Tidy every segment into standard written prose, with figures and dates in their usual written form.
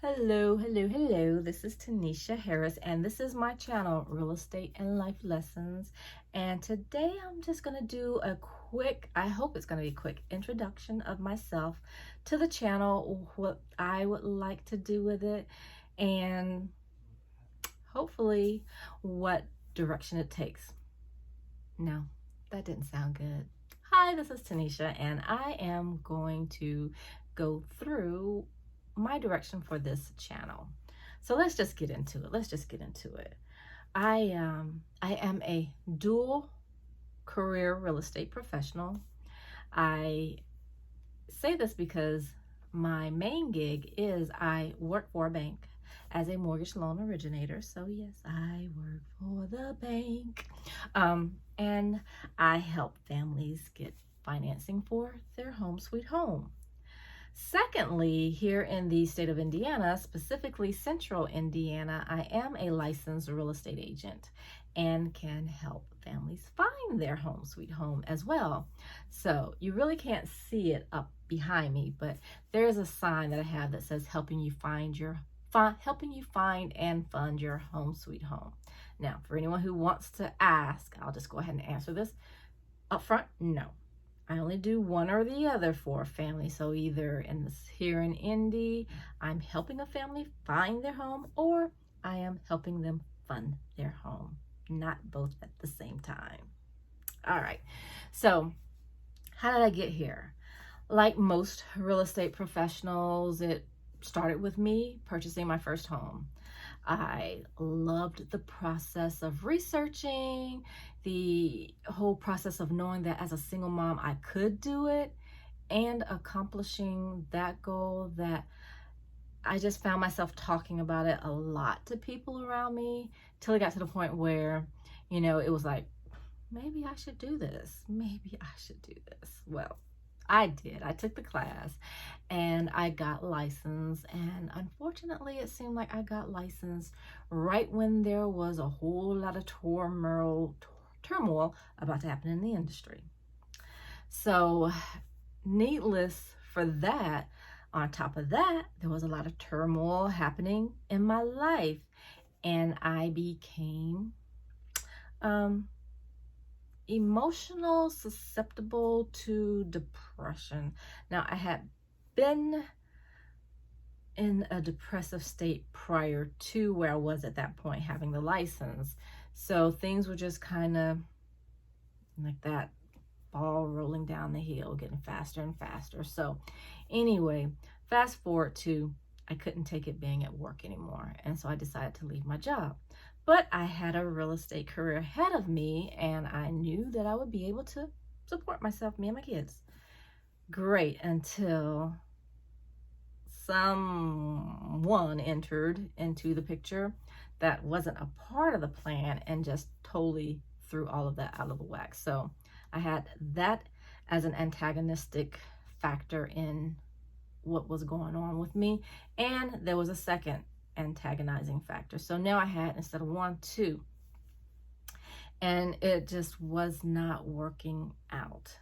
Hello, hello, hello. This is Tanisha Harris, and this is my channel, Real Estate and Life Lessons. And today I'm just going to do a quick, I hope it's going to be a quick introduction of myself to the channel, what I would like to do with it, and hopefully what direction it takes. No, that didn't sound good. Hi, this is Tanisha, and I am going to go through my direction for this channel. So let's just get into it. I am a dual career real estate professional. I say this because my main gig is I work for a bank as a mortgage loan originator. So yes, I work for the bank. And I help families get financing for their home sweet home. Secondly, here in the state of Indiana, specifically central Indiana, I am a licensed real estate agent and can help families find their home sweet home as well. So you really can't see it up behind me, but there's a sign that I have that says helping you find and fund your home sweet home. Now, for anyone who wants to ask, I'll just go ahead and answer this up front. No, I only do one or the other for a family. So either here in Indy, I'm helping a family find their home, or I am helping them fund their home. Not both at the same time. All right. So how did I get here? Like most real estate professionals, it started with me purchasing my first home. I loved the process of researching, the whole process of knowing that as a single mom I could do it, and accomplishing that goal. That I just found myself talking about it a lot to people around me till it got to the point where, it was like, maybe I should do this. Maybe I should do this. Well, I did. I took the class and I got licensed. And unfortunately, it seemed like I got licensed right when there was a whole lot of turmoil about to happen in the industry. So, needless for that, on top of that, there was a lot of turmoil happening in my life. And I became emotional, susceptible to depression. Now, I had been in a depressive state prior to where I was at that point, having the license. So things were just kind of like that ball rolling down the hill, getting faster and faster. So anyway, fast forward to I couldn't take it being at work anymore. And so I decided to leave my job. But I had a real estate career ahead of me, and I knew that I would be able to support myself, me and my kids. Great, until someone entered into the picture that wasn't a part of the plan and just totally threw all of that out of the whack. So I had that as an antagonistic factor in what was going on with me. And there was a second antagonizing factor. So now I had, instead of one, two. And it just was not working out.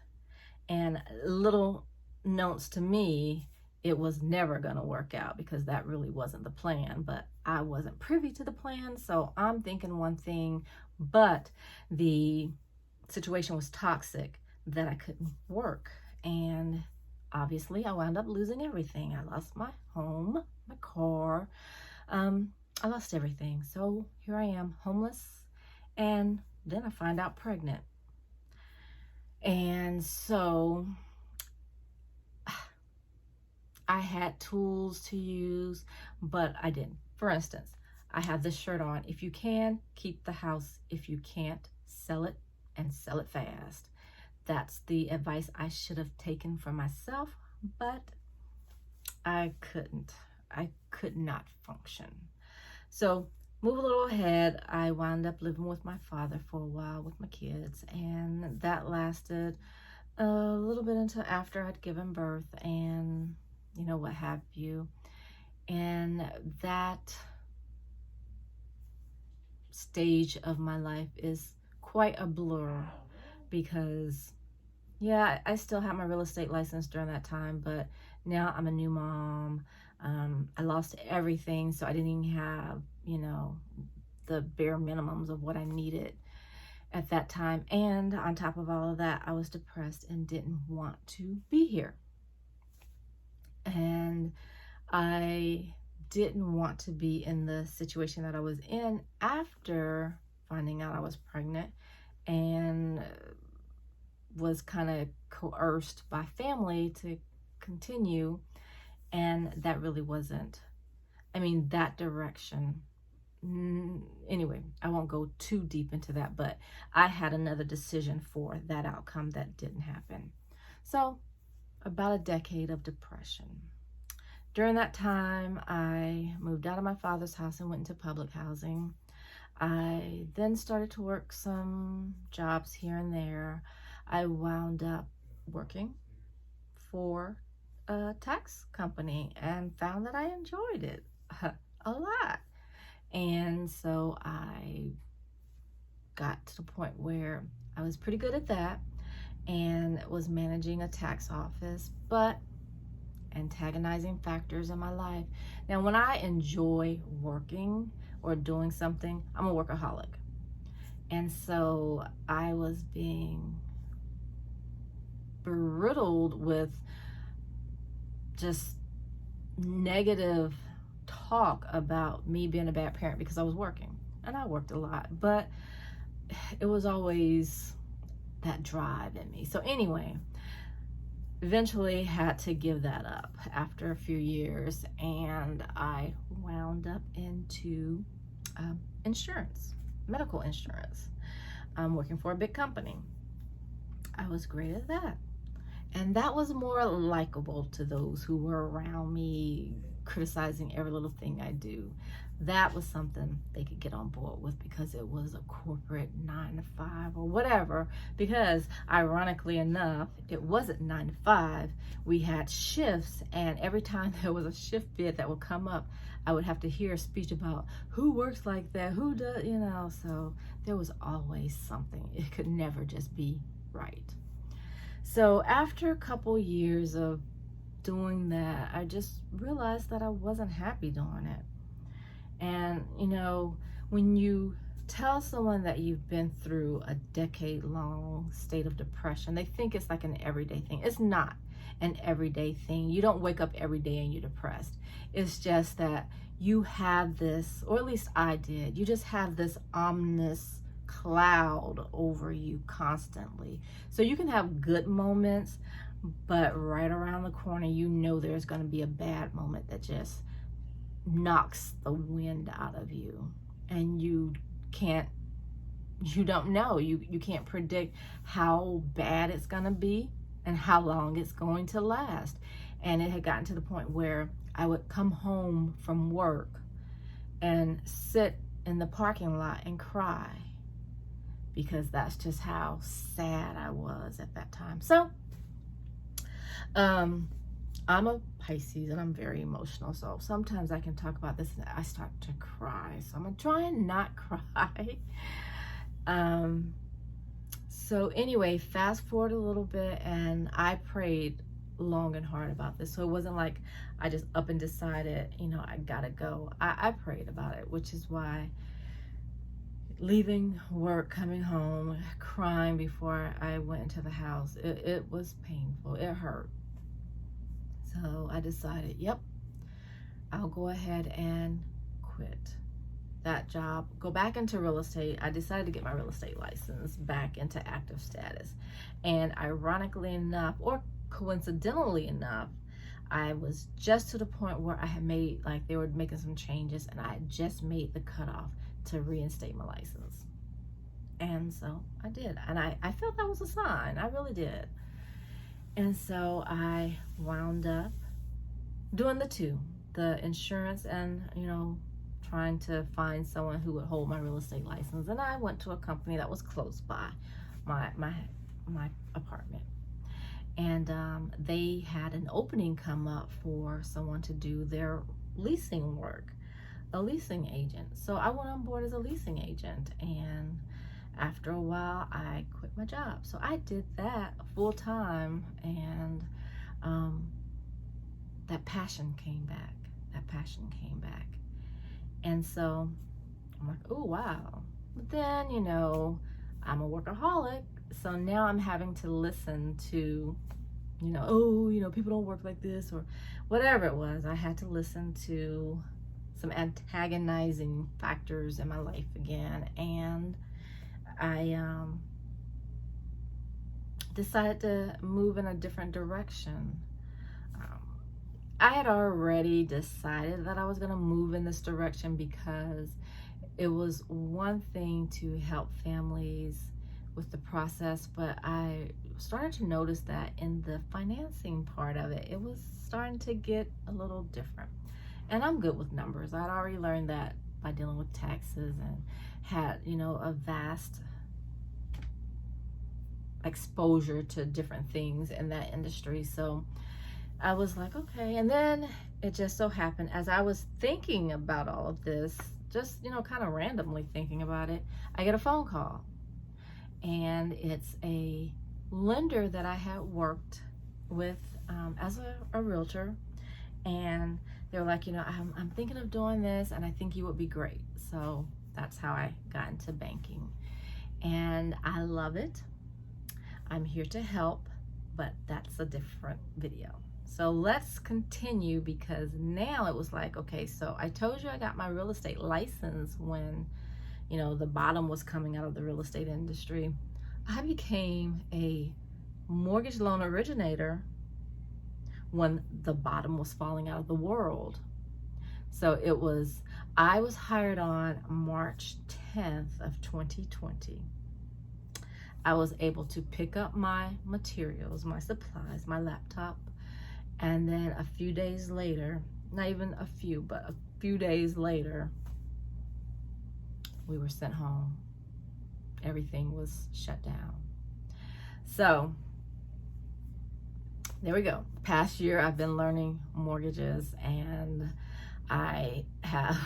And little notes to me, it was never going to work out because that really wasn't the plan. But I wasn't privy to the plan. So I'm thinking one thing, but the situation was toxic that I couldn't work. And obviously I wound up losing everything. I lost my home, my car. I lost everything. So here I am, homeless. And then I find out pregnant. And so I had tools to use, but I didn't. For instance, I have this shirt on. If you can, keep the house. If you can't, sell it, and sell it fast. That's the advice I should have taken for myself, but I couldn't. I could not function. So move a little ahead. I wound up living with my father for a while with my kids, and that lasted a little bit until after I'd given birth and what have you. And that stage of my life is quite a blur because I still have my real estate license during that time, but now I'm a new mom. I lost everything, so I didn't even have, the bare minimums of what I needed at that time. And on top of all of that, I was depressed and didn't want to be here. And I didn't want to be in the situation that I was in after finding out I was pregnant, and was kind of coerced by family to continue. And that really wasn't, that direction. Anyway, I won't go too deep into that, but I had another decision for that outcome that didn't happen. So about a decade of depression. During that time, I moved out of my father's house and went into public housing. I then started to work some jobs here and there. I wound up working for a tax company and found that I enjoyed it a lot. And so I got to the point where I was pretty good at that and was managing a tax office, but antagonizing factors in my life. Now, when I enjoy working or doing something, I'm a workaholic. And so I was being riddled with just negative talk about me being a bad parent because I was working, and I worked a lot, but it was always that drive in me. So anyway, eventually had to give that up after a few years, and I wound up into insurance, medical insurance. I'm working for a big company. I was great at that. And that was more likable to those who were around me, criticizing every little thing I do. That was something they could get on board with because it was a corporate 9 to 5 or whatever. Because ironically enough, it wasn't 9 to 5. We had shifts, and every time there was a shift bid that would come up, I would have to hear a speech about who works like that, who does, so there was always something. It could never just be right. So after a couple years of doing that, I just realized that I wasn't happy doing it. And, when you tell someone that you've been through a decade-long state of depression, they think it's like an everyday thing. It's not an everyday thing. You don't wake up every day and you're depressed. It's just that you have this, or at least I did, you just have this ominous cloud over you constantly. So you can have good moments, but right around the corner, there's going to be a bad moment that just knocks the wind out of you, and you don't know, you can't predict how bad it's going to be and how long it's going to last. And it had gotten to the point where I would come home from work and sit in the parking lot and cry, because that's just how sad I was at that time. So I'm a Pisces, and I'm very emotional, so sometimes I can talk about this and I start to cry. So I'm gonna try and not cry. So anyway, fast forward a little bit, and I prayed long and hard about this. So it wasn't like I just up and decided, I gotta go. I prayed about it, which is why leaving work, coming home, crying before I went into the house, it was painful. It hurt. So I decided, yep, I'll go ahead and quit that job, go back into real estate. I decided to get my real estate license back into active status. And ironically enough, or coincidentally enough, I was just to the point where I had made, they were making some changes, and I had just made the cutoff to reinstate my license. And so I did, and I felt that was a sign. I really did. And so I wound up doing the two, the insurance and, trying to find someone who would hold my real estate license. And I went to a company that was close by my apartment. And they had an opening come up for someone to do their leasing work, a leasing agent. So I went on board as a leasing agent, and after a while I quit my job. So I did that full time, and that passion came back. passion came back. And so I'm like, oh, wow. But then, you know, I'm a workaholic. So now I'm having to listen to, you know, oh, you know, people don't work like this or whatever it was. I had to listen to some antagonizing factors in my life again. And I decided to move in a different direction. I had already decided that I was going to move in this direction because it was one thing to help families with the process, but I started to notice that in the financing part of it, it was starting to get a little different. And I'm good with numbers. I'd already learned that by dealing with taxes and had, you know, a vast exposure to different things in that industry. So I was like, okay. And then it just so happened, as I was thinking about all of this, just, you know, kind of randomly thinking about it, I get a phone call. And it's a lender that I had worked with as a realtor. And they were like, you know, I'm thinking of doing this and I think you would be great. So that's how I got into banking. And I love it. I'm here to help, but that's a different video. So let's continue, because now it was like, okay, so I told you I got my real estate license when, you know, the bottom was coming out of the real estate industry. I became a mortgage loan originator when the bottom was falling out of the world. So I was hired on March 10th of 2020. I was able to pick up my materials, my supplies, my laptop, and then a few days later, not even a few, but a few days later, we were sent home. Everything was shut down. So there we go. Past year, I've been learning mortgages, and I have,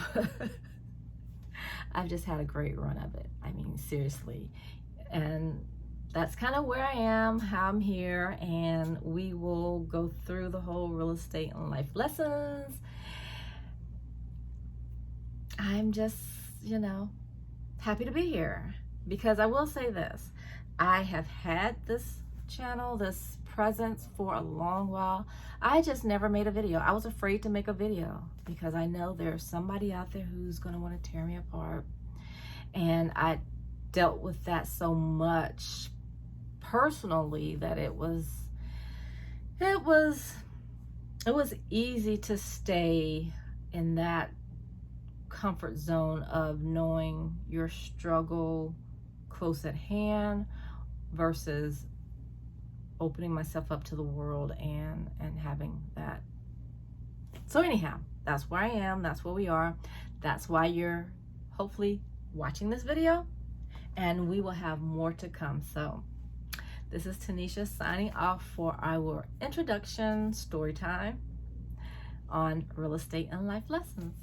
I've just had a great run of it. I mean, seriously. And that's kind of where I am, how I'm here, and we will go through the whole real estate and life lessons. I'm just, you know, happy to be here, because I will say this. I have had this channel, this presence for a long while. I just never made a video. I was afraid to make a video because I know there's somebody out there who's going to want to tear me apart. And I dealt with that so much personally that it was easy to stay in that comfort zone of knowing your struggle close at hand versus opening myself up to the world and having that. So anyhow, that's where I am. That's where we are. That's why you're hopefully watching this video, and we will have more to come. So this is Tanisha signing off for our introduction story time on real estate and life lessons.